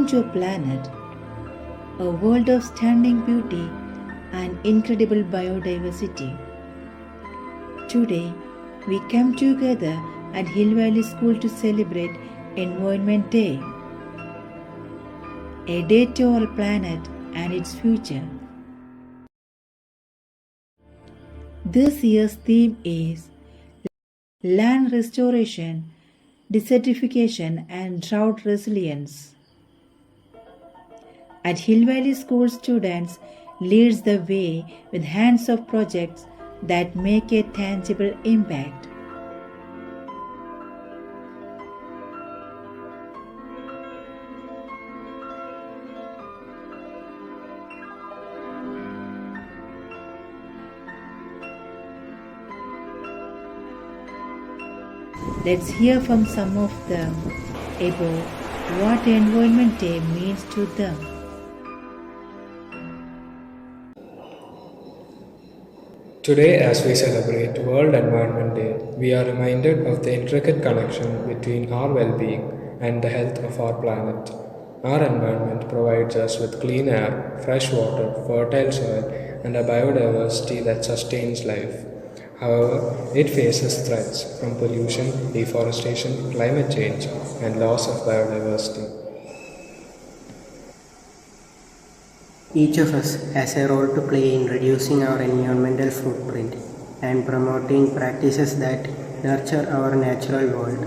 Welcome to a planet, a world of stunning beauty and incredible biodiversity. Today, we come together at Hill Valley School to celebrate Environment Day, a day to our planet and its future. This year's theme is Land Restoration, Desertification and Drought Resilience. At Hill Valley School, students leads the way with hands-on projects that make a tangible impact. Let's hear from some of them about what Environment Day means to them. Today, as we celebrate World Environment Day, we are reminded of the intricate connection between our well-being and the health of our planet. Our environment provides us with clean air, fresh water, fertile soil, and a biodiversity that sustains life. However, it faces threats from pollution, deforestation, climate change, and loss of biodiversity. Each of us has a role to play in reducing our environmental footprint and promoting practices that nurture our natural world.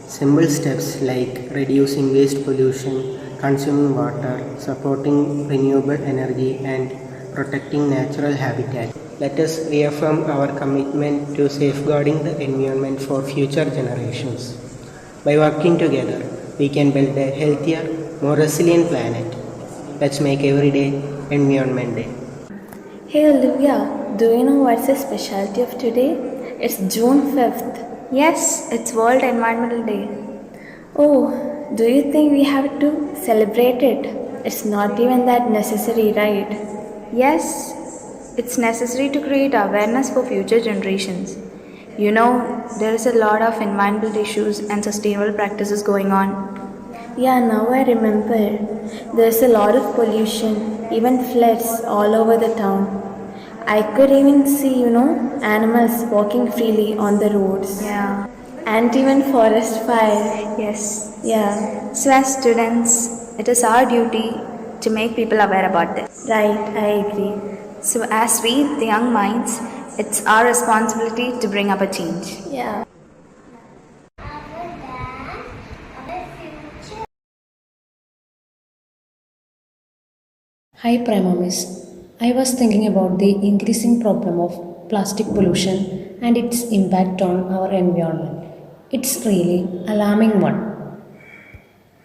Simple steps like reducing waste pollution, consuming water, supporting renewable energy, and protecting natural habitat. Let us reaffirm our commitment to safeguarding the environment for future generations. By working together, we can build a healthier, more resilient planet. Let's make every day Environment Day. Hey Olivia, do you know what's the specialty of today? It's June 5th. Yes, it's World Environmental Day. Oh, do you think we have to celebrate it? It's not even that necessary, right? Yes, it's necessary to create awareness for future generations. You know, there is a lot of environmental issues and sustainable practices going on. Yeah, now I remember. There's a lot of pollution, even floods all over the town. I could even see, animals walking freely on the roads. Yeah. And even forest fire. Yes. Yeah. So as students, it is our duty to make people aware about this. Right, I agree. So as we, the young minds, it's our responsibility to bring up a change. Yeah. Hi Prima Miss. I was thinking about the increasing problem of plastic pollution and its impact on our environment. It's really alarming one.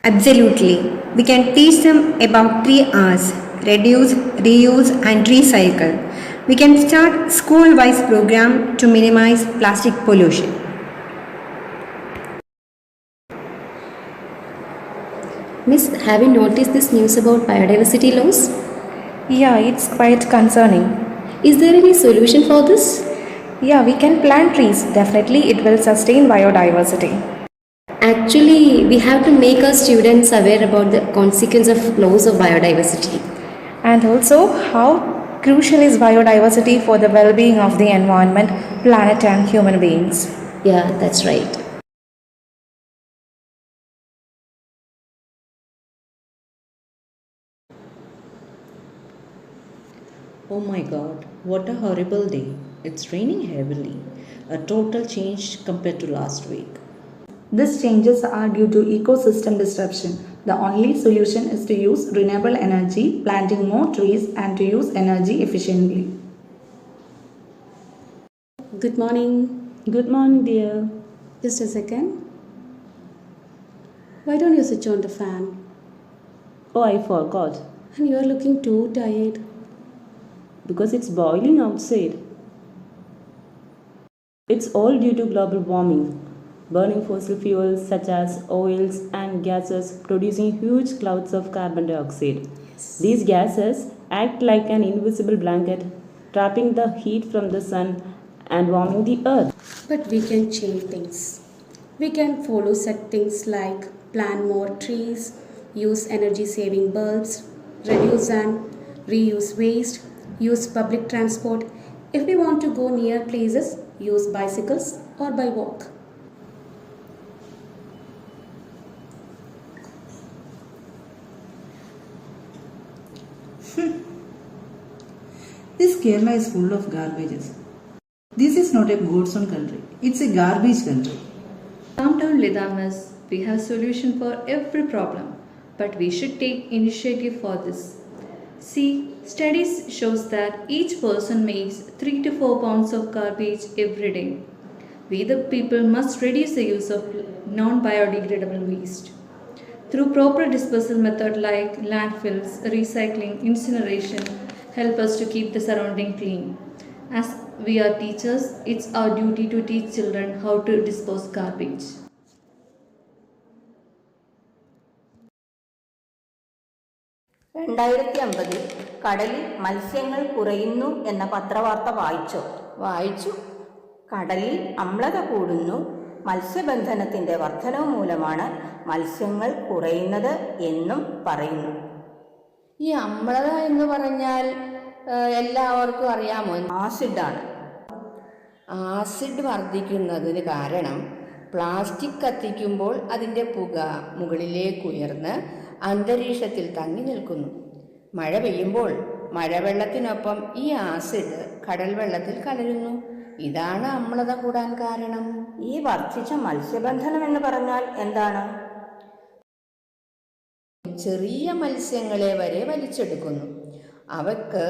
Absolutely. We can teach them about 3 R's: reduce, reuse and recycle. We can start school-wise program to minimize plastic pollution. Miss, have you noticed this news about biodiversity loss? Yeah, it's quite concerning. Is there any solution for this? Yeah, we can plant trees. Definitely, it will sustain biodiversity. Actually, we have to make our students aware about the consequence of loss of biodiversity. And also, how crucial is biodiversity for the well-being of the environment, planet and human beings. Yeah, that's right. Oh my god, what a horrible day. It's raining heavily. A total change compared to last week. These changes are due to ecosystem disruption. The only solution is to use renewable energy, planting more trees, and to use energy efficiently. Good morning. Good morning, dear. Just a second. Why don't you switch on the fan? Oh, I forgot. And you are looking too tired. Because it's boiling outside. It's all due to global warming. Burning fossil fuels such as oils and gases producing huge clouds of carbon dioxide. Yes. These gases act like an invisible blanket, trapping the heat from the sun and warming the earth. But we can change things. We can follow set things like plant more trees, use energy saving bulbs, reduce and reuse waste, use public transport. If we want to go near places, use bicycles or by walk. This Kerala is full of garbages. This is not a goods on country, it's a garbage country. Calm down, Lidamas. We have solution for every problem, but we should take initiative for this. See, studies shows that each person makes 3 to 4 pounds of garbage every day. We the people must reduce the use of non-biodegradable waste. Through proper disposal method like landfills, recycling, incineration, help us to keep the surrounding clean. As we are teachers, it's our duty to teach children how to dispose garbage. കടലിൽ മത്സ്യങ്ങൾ കുറയുന്നു എന്ന പത്രവാർത്ത വായിച്ചു. കടലിൽ അമ്ലത കൂടുന്നു. മത്സ്യബന്ധനത്തിന്റെ വർധനവ് മൂലമാണ് മത്സ്യങ്ങൾ കുറയുന്നത് എന്നും പറയുന്നു. ഈ അമ്ലത എന്ന് പറഞ്ഞാൽ എല്ലാവർക്കും അറിയാമോ? ആസിഡാണ്. ആസിഡ് വർദ്ധിക്കുന്നതിന് കാരണം പ്ലാസ്റ്റിക് കത്തിക്കുമ്പോൾ അതിൻ്റെ പുക മുകളിലേക്ക് ഉയർന്ന് അന്തരീക്ഷത്തിൽ തങ്ങി നിൽക്കുന്നു. മഴ പെയ്യുമ്പോൾ മഴവെള്ളത്തിനൊപ്പം ഈ ആസിഡ് കടൽ വെള്ളത്തിൽ കലരുന്നു. ഇതാണ് അമ്ലത കൂടാൻ കാരണം. ഈ വർദ്ധിച്ച മത്സ്യബന്ധനം എന്ന് പറഞ്ഞാൽ എന്താണ്? ചെറിയ മത്സ്യങ്ങളെ വരെ വലിച്ചെടുക്കുന്നു. അവയ്ക്ക്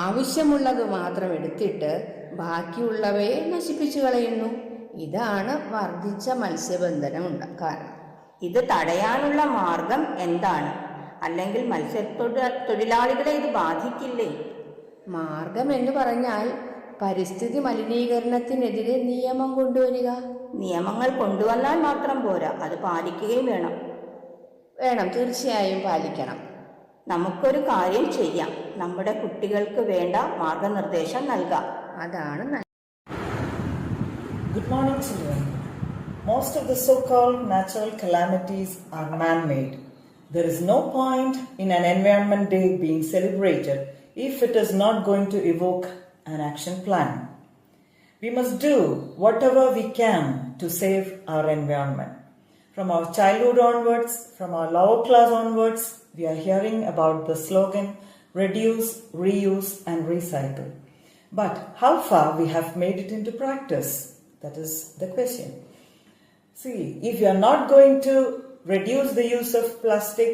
ആവശ്യമുള്ളത് മാത്രം എടുത്തിട്ട് ബാക്കിയുള്ളവയെ നശിപ്പിച്ചു കളയുന്നു. ഇതാണ് വർദ്ധിച്ച മത്സ്യബന്ധനം കാരണം. ഇത് തടയാനുള്ള മാർഗം എന്താണ്? അല്ലെങ്കിൽ മത്സ്യത്തൊഴിലാളികളെ ഇത് ബാധിക്കില്ലേ? മാർഗം എന്ന് പറഞ്ഞാൽ പരിസ്ഥിതി മലിനീകരണത്തിനെതിരെ നിയമം കൊണ്ടുവരിക. നിയമങ്ങൾ കൊണ്ടുവന്നാൽ മാത്രം പോരാ, അത് പാലിക്കുകയും വേണം. തീർച്ചയായും പാലിക്കണം. നമുക്കൊരു കാര്യം ചെയ്യാം, നമ്മുടെ കുട്ടികൾക്ക് വേണ്ട മാർഗനിർദ്ദേശം നൽകാം. അതാണ്. Good morning, children. Most of the so-called natural calamities are man-made. There is no point in an Environment Day being celebrated if it is not going to evoke an action plan. We must do whatever we can to save our environment. From our childhood onwards, from our lower class onwards, we are hearing about the slogan, reduce, reuse and recycle. But how far we have made it into practice? That is the question. See, if you are not going to reduce the use of plastic,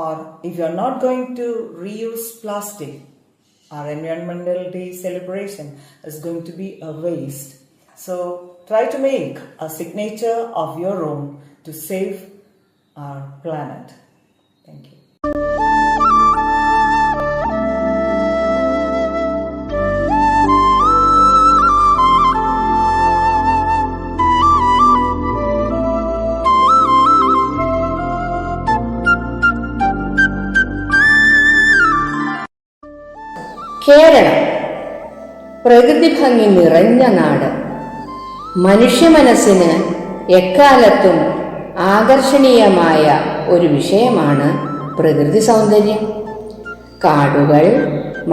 or if you are not going to reuse plastic, our Environmental Day celebration is going to be a waste. So try to make a signature of your own to save our planet. Thank you. Keralam പ്രകൃതി ഭംഗി നിറഞ്ഞ നാട്. മനുഷ്യ മനസ്സിന് എക്കാലത്തും ആകർഷണീയമായ ഒരു വിഷയമാണ് പ്രകൃതി സൗന്ദര്യം. കാടുകൾ,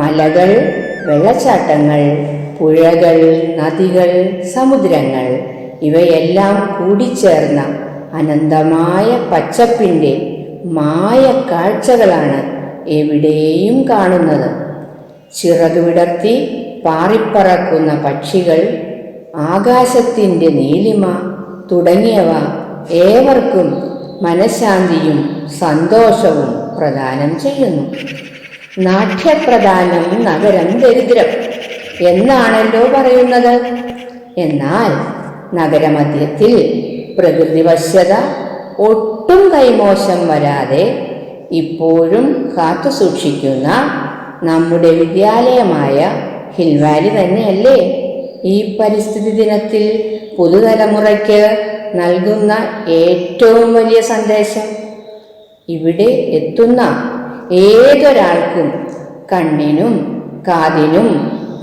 മലകൾ, വെള്ളച്ചാട്ടങ്ങൾ, പുഴകൾ, നദികൾ, സമുദ്രങ്ങൾ ഇവയെല്ലാം കൂടിച്ചേർന്ന അനന്തമായ പച്ചപ്പിൻ്റെ മായ കാഴ്ചകളാണ് എവിടെയും കാണുന്നത്. ചിറക് വിടർത്തി പാറിപ്പറക്കുന്ന പക്ഷികൾ, ആകാശത്തിൻ്റെ നീലിമ തുടങ്ങിയവ ഏവർക്കും മനഃശാന്തിയും സന്തോഷവും പ്രദാനം ചെയ്യുന്നു. നാട്യപ്രധാനം നഗരം ദരിദ്രം എന്നാണല്ലോ പറയുന്നത്. എന്നാൽ നഗരമധ്യത്തിൽ പ്രകൃതിവശ്യത ഒട്ടും കൈമോശം വരാതെ ഇപ്പോഴും കാത്തു സൂക്ഷിക്കുന്ന നമ്മുടെ വിദ്യാലയമായ ഹിൽ വാലി തന്നെയല്ലേ ഈ പരിസ്ഥിതി ദിനത്തിൽ പുതുതലമുറയ്ക്ക് നൽകുന്ന ഏറ്റവും വലിയ സന്ദേശം. ഇവിടെ എത്തുന്ന ഏതൊരാൾക്കും കണ്ണിനും കാതിനും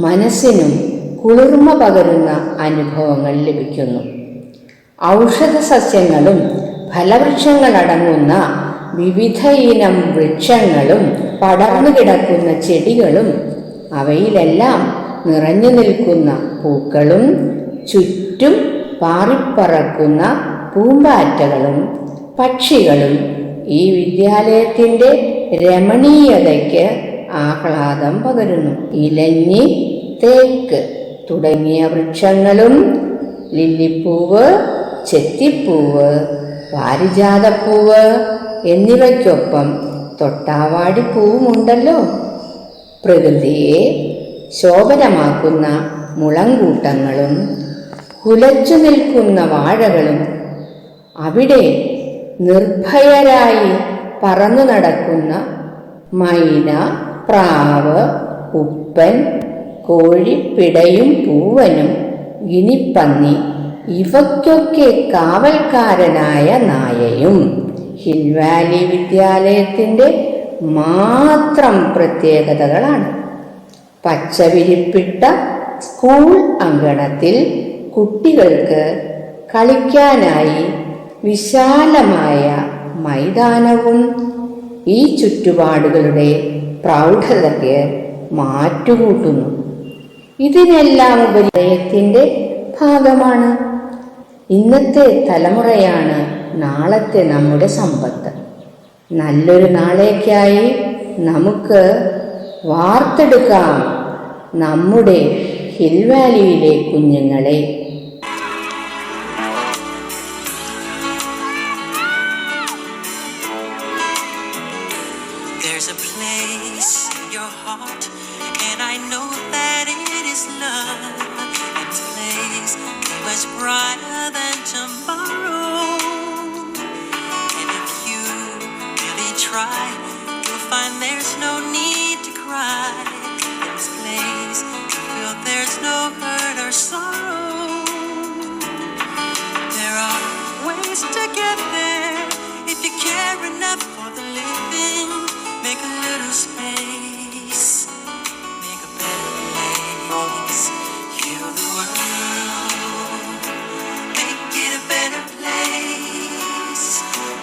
മനസ്സിനും കുളിർമ പകരുന്ന അനുഭവങ്ങൾ ലഭിക്കുന്നു. ഔഷധ സസ്യങ്ങളും ഫലവൃക്ഷങ്ങളടങ്ങുന്ന വിവിധ ഇനം വൃക്ഷങ്ങളും പടർന്നു കിടക്കുന്ന ചെടികളും അവയിലെല്ലാം നിറഞ്ഞു നിൽക്കുന്ന പൂക്കളും ചുറ്റും പാറിപ്പറക്കുന്ന പൂമ്പാറ്റകളും പക്ഷികളും ഈ വിദ്യാലയത്തിൻ്റെ രമണീയതയ്ക്ക് ആഹ്ലാദം പകരുന്നു. ഇലഞ്ഞി, തേക്ക് തുടങ്ങിയ വൃക്ഷങ്ങളും ലില്ലിപ്പൂവ്, ചെത്തിപ്പൂവ്, പാരിജാതപ്പൂവ് എന്നിവയ്ക്കൊപ്പം തൊട്ടാവാടിപ്പൂവുമുണ്ടല്ലോ. പ്രകൃതിയെ ശോഭനമാക്കുന്ന മുളങ്കൂട്ടങ്ങളും കുലച്ചു നിൽക്കുന്ന വാഴകളും അവിടെ നിർഭയരായി പറന്നു നടക്കുന്ന മൈന, പ്രാവ്, ഉപ്പൻ, കോഴി, പിടയും പൂവനും ഗിനിപ്പന്നി ഇവയ്ക്കൊക്കെ കാവൽക്കാരനായ നായയും ഹിൽ വാലി വിദ്യാലയത്തിൻ്റെ മാത്രം പ്രത്യേകതകളാണ്. പച്ചവിരിപ്പിട്ട സ്കൂൾ അങ്കണത്തിൽ കുട്ടികൾക്ക് കളിക്കാനായി വിശാലമായ മൈതാനവും ഈ ചുറ്റുപാടുകളുടെ പ്രൗഢതയ്ക്ക് മാറ്റുകൂട്ടുന്നു. ഇതിനെല്ലാം ഉപരിയത്തിൻ്റെ ഭാഗമാണ്. ഇന്നത്തെ തലമുറയാണ് നാളത്തെ നമ്മുടെ സമ്പത്ത്. നല്ലൊരു നാളേക്കായി നമുക്ക് വാർത്തെടുക്കാം നമ്മുടെ ഹിൽ വാലിയിലെ കുഞ്ഞുങ്ങളെ. There's a place in your heart, and I know that it is love. It's a place much brighter than tomorrow. And if you really try, you'll find there's no need to cry. In this place, you feel there's no hurt or sorrow. There are ways to get there if you care enough for the living. Make a little space, make a better place. Heal the world, make it a better place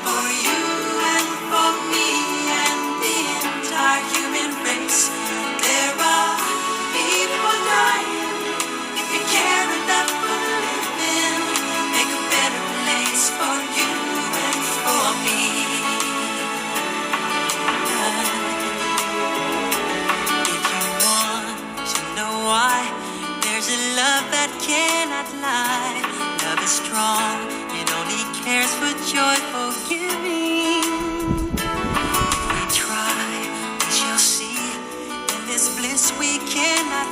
for you and for me and the entire human race. There are people dying. If you care enough for the living, make a better place for you and for me. There's a love that cannot lie. Love is strong, it only cares for joyful giving. If we try, we shall see. In this bliss we cannot